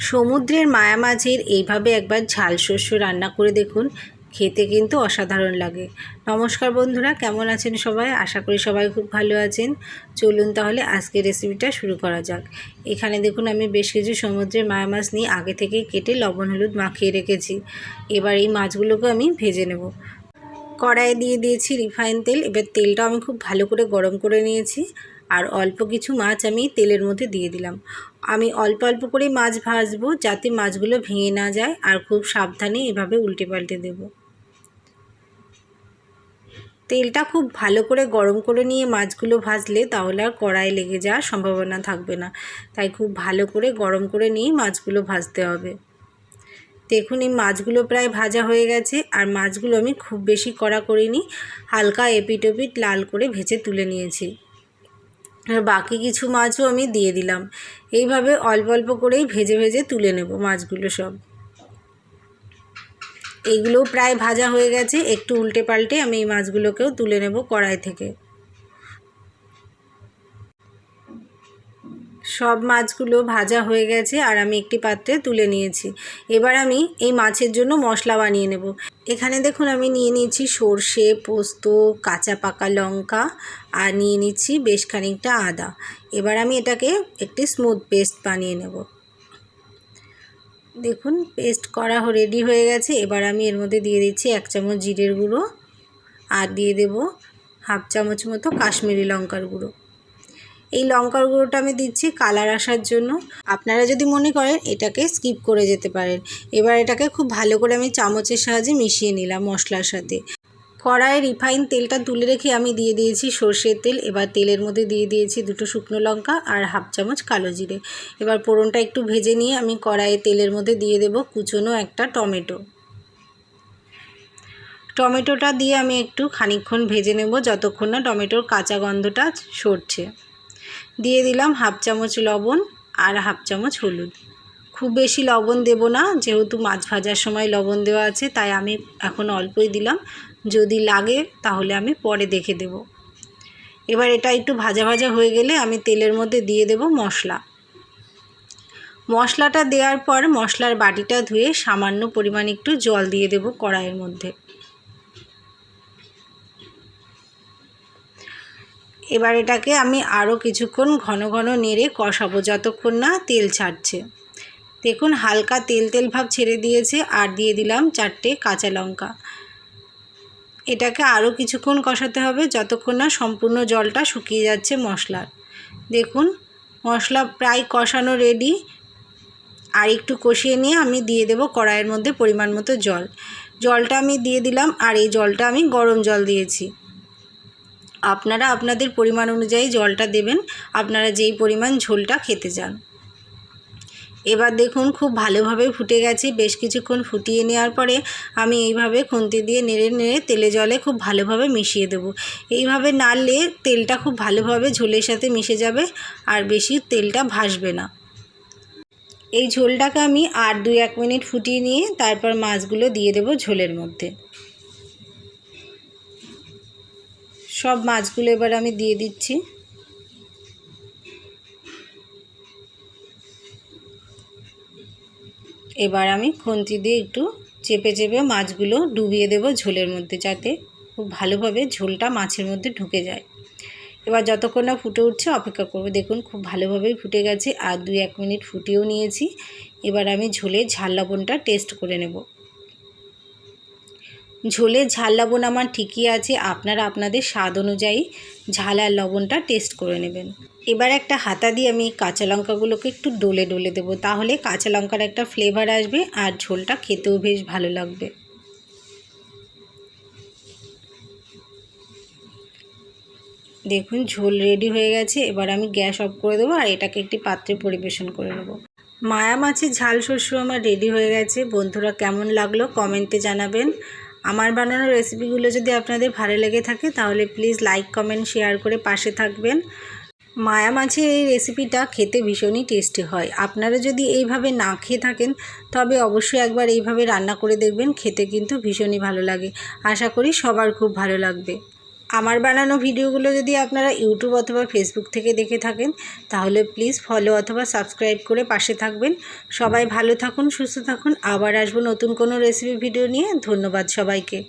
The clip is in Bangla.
সমুদ্রের মায়া মাছের এইভাবে একবার ঝাল শস্য রান্না করে দেখুন, খেতে কিন্তু অসাধারণ লাগে। নমস্কার বন্ধুরা, কেমন আছেন সবাই? আশা করি সবাই খুব ভালো আছেন। চলুন তাহলে আজকের রেসিপিটা শুরু করা যাক। এখানে দেখুন আমি বেশ কিছু সমুদ্রের মায়া মাছ নিয়ে আগে থেকেই কেটে লবণ হলুদ মাখিয়ে রেখেছি। এবার এই মাছগুলোকে আমি ভেজে নেব। কড়াইয়ে দিয়ে দিয়েছি রিফাইন তেল। এবার তেলটা আমি খুব ভালো করে গরম করে নিয়েছি আর অল্প কিছু মাছ আমি তেলের মধ্যে দিয়ে দিলাম। আমি অল্প অল্প করে মাছ ভাজবো যাতে মাছগুলো ভেঙে না যায়, আর খুব সাবধানে এভাবে উল্টে পাল্টে দেব। তেলটা খুব ভালো করে গরম করে নিয়ে মাছগুলো ভাজলে তাহলে আর কড়াইয়ে লেগে যাওয়ার সম্ভাবনা থাকবে না। তাই খুব ভালো করে গরম করে নিয়ে মাছগুলো ভাজতে হবে। দেখুন এই মাছগুলো প্রায় ভাজা হয়ে গেছে, আর মাছগুলো আমি খুব বেশি কড়া করিনি, হালকা এপিট ওপিট লাল করে ভেজে তুলে নিয়েছি। আর বাকি কিছু মাছও আমি দিয়ে দিলাম। এইভাবে অল্প অল্প করেই ভেজে ভেজে তুলে নেব মাছগুলো সব। এইগুলোও প্রায় ভাজা হয়ে গেছে, একটু উল্টে পাল্টে আমি এই মাছগুলোকেও তুলে নেব কড়াই থেকে। সব মাছগুলো ভাজা হয়ে গেছে আর আমি একটি পাত্রে তুলে নিয়েছি। এবার আমি এই মাছের জন্য মশলা বানিয়ে নেব। এখানে দেখুন আমি নিয়ে নিয়েছি সর্ষে, পোস্ত, কাঁচা পাকা লঙ্কা আর নিয়ে নিচ্ছি বেশ খানিকটা আদা। এবার আমি এটাকে একটি স্মুথ পেস্ট বানিয়ে নেব। দেখুন পেস্ট করা রেডি হয়ে গেছে। এবার আমি এর মধ্যে দিয়ে দিচ্ছি 1 চামচ জিরের গুঁড়ো আর দিয়ে দেব হাফ চামচ মতো কাশ্মীরি লঙ্কার গুঁড়ো। এই লঙ্কার গুঁড়োটা আমি দিচ্ছি কালার আসার জন্য। আপনারা যদি মনে করেন এটাকে স্কিপ করে যেতে পারেন। এবার এটাকে খুব ভালো করে আমি চামচের সাহায্যে মিশিয়ে নিলাম মশলার সাথে। কড়াইয়ে রিফাইন তেলটা তুলে রেখে আমি দিয়ে দিয়েছি সর্ষের তেল। এবার তেলের মধ্যে দিয়ে দিয়েছি 2টো শুকনো লঙ্কা আর হাফ চামচ কালো জিরে। এবার ফোড়নটা একটু ভেজে নিয়ে আমি কড়াইয়ে তেলের মধ্যে দিয়ে দেব কুচনো একটা টমেটো। টমেটোটা দিয়ে আমি একটু খানিকক্ষণ ভেজে নেব, যতক্ষণ না টমেটোর কাঁচা গন্ধটা সরছে। দিয়ে দিলাম হাফ চামচ লবণ আর হাফ চামচ হলুদ। খুব বেশি লবণ দেব না, যেহেতু মাছ ভাজার সময় লবণ দেওয়া আছে, তাই আমি এখন অল্পই দিলাম। যদি লাগে তাহলে আমি পরে দেখে দেব। এবার এটা একটু ভাজা ভাজা হয়ে গেলে আমি তেলের মধ্যে দিয়ে দেব মশলা। মশলাটা দেওয়ার পর মশলার বাটিটা ধুয়ে সামান্য পরিমাণ একটু জল দিয়ে দেব কড়াইয়ের মধ্যে। এবার এটাকে আমি আরও কিছুক্ষণ ঘন ঘন নেড়ে কষাবো যতক্ষণ না তেল ছাড়ছে। দেখুন হালকা তেল তেল ভাব ছেড়ে দিয়েছে, আর দিয়ে দিলাম 4টে কাঁচা লঙ্কা। এটাকে আরও কিছুক্ষণ কষাতে হবে যতক্ষণ না সম্পূর্ণ জলটা শুকিয়ে যাচ্ছে মশলার। দেখুন মশলা প্রায় কষানো রেডি। আর একটু কষিয়ে নিয়ে আমি দিয়ে দেব কড়াইয়ের মধ্যে পরিমাণ মতো জল। জলটা আমি দিয়ে দিলাম, আর এই জলটা আমি গরম জল দিয়েছি। আপনারা আপনাদের পরিমাণ অনুযায়ী জলটা দেবেন, আপনারা যেই পরিমাণ ঝোলটা খেতে চান। এবার দেখুন খুব ভালোভাবে ফুটে গেছে। বেশ কিছুক্ষণ ফুটিয়ে নেওয়ার পরে আমি এইভাবে খুন্তি দিয়ে নেড়ে নেড়ে তেলে জলে খুব ভালোভাবে মিশিয়ে দেব। এইভাবে নাড়লে তেলটা খুব ভালোভাবে ঝোলের সাথে মিশে যাবে আর বেশি তেলটা ভাসবে না। এই ঝোলটাকে আমি আর 2-1 মিনিট ফুটিয়ে নিয়ে তারপর মাছগুলো দিয়ে দেব ঝোলের মধ্যে। সব মাছগুলো এবার আমি দিয়ে দিচ্ছি। এবার আমি খুন্তি দিয়ে একটু চেপে চেপে মাছগুলো ডুবিয়ে দেব ঝোলের মধ্যে, যাতে খুব ভালোভাবে ঝোলটা মাছের মধ্যে ঢুকে যায়। এবার যতক্ষণ না ফুটে উঠছে অপেক্ষা করব। দেখুন খুব ভালোভাবেই ফুটে গেছে, আর 2-1 মিনিট ফুটিয়েও নিয়েছি। এবার আমি ঝোলের ঝাল লবণটা টেস্ট করে নেব। ঝোলের ঝাল লবণ আমার ঠিকই আছে, আপনারা আপনাদের স্বাদ অনুযায়ী ঝাল আর লবণটা টেস্ট করে নেবেন। এবার একটা হাতা দিয়ে আমি কাঁচা লঙ্কাগুলোকে একটু ডলে ডলে দেবো, তাহলে কাঁচা লঙ্কার একটা ফ্লেভার আসবে আর ঝোলটা খেতেও বেশ ভালো লাগবে। দেখুন ঝোল রেডি হয়ে গেছে। এবার আমি গ্যাস অফ করে দেবো আর এটাকে একটি পাত্রে পরিবেশন করে নেব। মায়া মাছের ঝাল শস্য আমার রেডি হয়ে গেছে। বন্ধুরা কেমন লাগলো কমেন্টে জানাবেন। আমার বানানো রেসিপিগুলো যদি আপনাদের ভালো লেগে থাকে তাহলে প্লিজ লাইক কমেন্ট শেয়ার করে পাশে থাকবেন। মায়া মাছের এই রেসিপিটা খেতে ভীষণই টেস্টি হয়। আপনারা যদি এইভাবে না খেয়ে থাকেন তবে অবশ্যই একবার এইভাবে রান্না করে দেখবেন, খেতে কিন্তু ভীষণই ভালো লাগে। আশা করি সবার খুব ভালো লাগবে। আমার বানানো ভিডিওগুলো যদি আপনারা ইউটিউব অথবা ফেসবুক থেকে দেখে থাকেন তাহলে প্লিজ ফলো অথবা সাবস্ক্রাইব করে পাশে থাকবেন। সবাই ভালো থাকুন, সুস্থ থাকুন। আবার আসবো নতুন কোনো রেসিপি ভিডিও নিয়ে। ধন্যবাদ সবাইকে।